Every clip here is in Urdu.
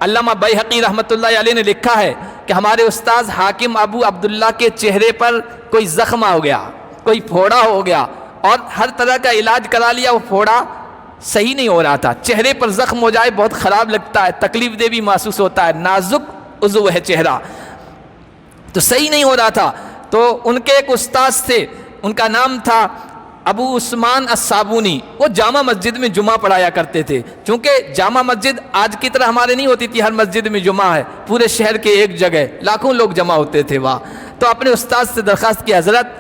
علامہ بیہقی رحمۃ اللہ علیہ نے لکھا ہے کہ ہمارے استاذ حاکم ابو عبداللہ کے چہرے پر کوئی زخم ہو گیا، کوئی پھوڑا ہو گیا، اور ہر طرح کا علاج کرا لیا، وہ پھوڑا صحیح نہیں ہو رہا تھا۔ چہرے پر زخم ہو جائے بہت خراب لگتا ہے، تکلیف دہ بھی محسوس ہوتا ہے، نازک عضو ہے چہرہ، تو صحیح نہیں ہو رہا تھا۔ تو ان کے ایک استاذ تھے، ان کا نام تھا ابو عثمان الصابونی، وہ جامع مسجد میں جمعہ پڑھایا کرتے تھے۔ چونکہ جامع مسجد آج کی طرح ہمارے نہیں ہوتی تھی، ہر مسجد میں جمعہ ہے، پورے شہر کے ایک جگہ لاکھوں لوگ جمع ہوتے تھے وہاں۔ تو اپنے استاذ سے درخواست کی، حضرت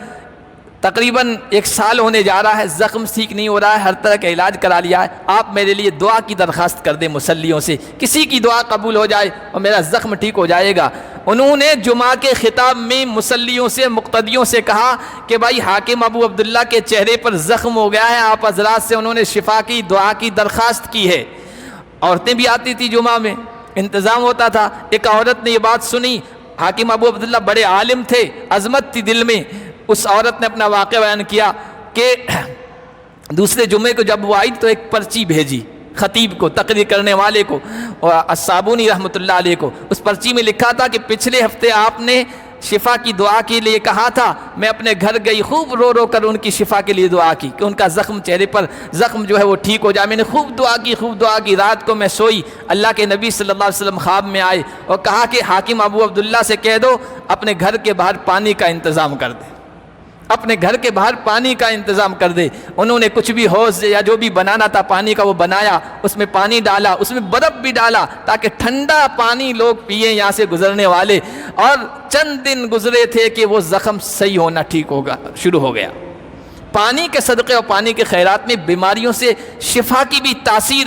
تقریباً 1 سال ہونے جا رہا ہے، زخم ٹھیک نہیں ہو رہا ہے، ہر طرح کا علاج کرا لیا ہے، آپ میرے لیے دعا کی درخواست کر دیں مصلیوں سے، کسی کی دعا قبول ہو جائے اور میرا زخم ٹھیک ہو جائے گا۔ انہوں نے جمعہ کے خطاب میں مصلیوں سے، مقتدیوں سے کہا کہ بھائی حاکم ابو عبداللہ کے چہرے پر زخم ہو گیا ہے، آپ حضرات سے انہوں نے شفا کی دعا کی درخواست کی ہے۔ عورتیں بھی آتی تھی جمعہ میں، انتظام ہوتا تھا۔ ایک عورت نے یہ بات سنی، حاکم ابو عبداللہ بڑے عالم تھے، عظمت تھی دل میں، اس عورت نے اپنا واقعہ بیان کیا کہ دوسرے جمعے کو جب وہ آئی تو ایک پرچی بھیجی خطیب کو، تقریر کرنے والے کو، اور الصابونی رحمۃ اللہ علیہ کو۔ اس پرچی میں لکھا تھا کہ پچھلے ہفتے آپ نے شفا کی دعا کے لیے کہا تھا، میں اپنے گھر گئی، خوب رو رو کر ان کی شفا کے لیے دعا کی کہ ان کا زخم، چہرے پر زخم جو ہے وہ ٹھیک ہو جائے۔ میں نے خوب دعا کی، خوب دعا کی۔ رات کو میں سوئی، اللہ کے نبی صلی اللہ علیہ وسلم خواب میں آئے اور کہا کہ حاکم ابو عبداللہ سے کہہ دو اپنے گھر کے باہر پانی کا انتظام کر دے، اپنے گھر کے باہر پانی کا انتظام کر دے۔ انہوں نے کچھ بھی حوض یا جو بھی بنانا تھا پانی کا وہ بنایا، اس میں پانی ڈالا، اس میں برف بھی ڈالا تاکہ ٹھنڈا پانی لوگ پئیں یہاں سے گزرنے والے، اور چند دن گزرے تھے کہ وہ زخم صحیح ہونا ٹھیک ہوگا شروع ہو گیا۔ پانی کے صدقے اور پانی کے خیرات میں بیماریوں سے شفا کی بھی تاثیر ہے۔